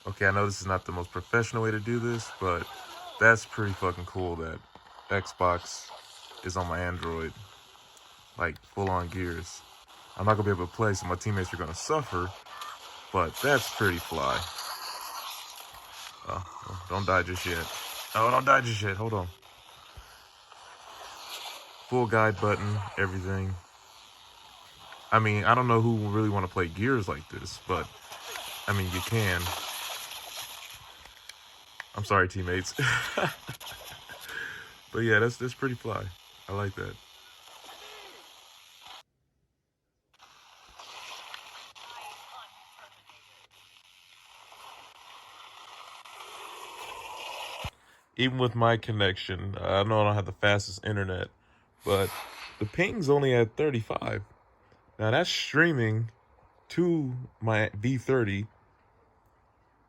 Okay, I know this is not the most professional way to do this, but that's pretty fucking cool that Xbox is on my Android, like full on Gears. I'm not gonna be able to play, so my teammates are gonna suffer, but that's pretty fly. Oh, don't die just yet. Oh, don't die just yet. Hold on. Full guide button, everything. I mean, I don't know who will really want to play Gears like this, but I mean, you can. I'm sorry, teammates. But yeah, that's pretty fly. I like that. Even with my connection, I know I don't have the fastest internet, but the ping's only at 35. Now that's streaming to my V30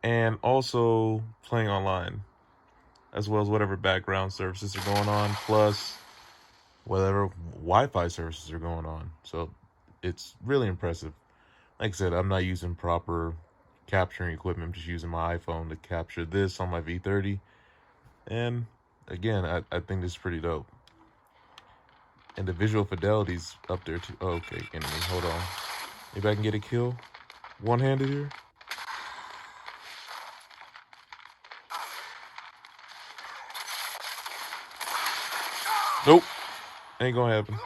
and also playing online, as well as whatever background services are going on, plus whatever Wi-Fi services are going on. So it's really impressive. Like I said, I'm not using proper capturing equipment. I'm just using my iPhone to capture this on my V30. And again, I think this is pretty dope. And the visual fidelity's up there too. Oh, okay, enemy. Hold on. Maybe I can get a kill. One-handed here. Nope. Ain't gonna happen.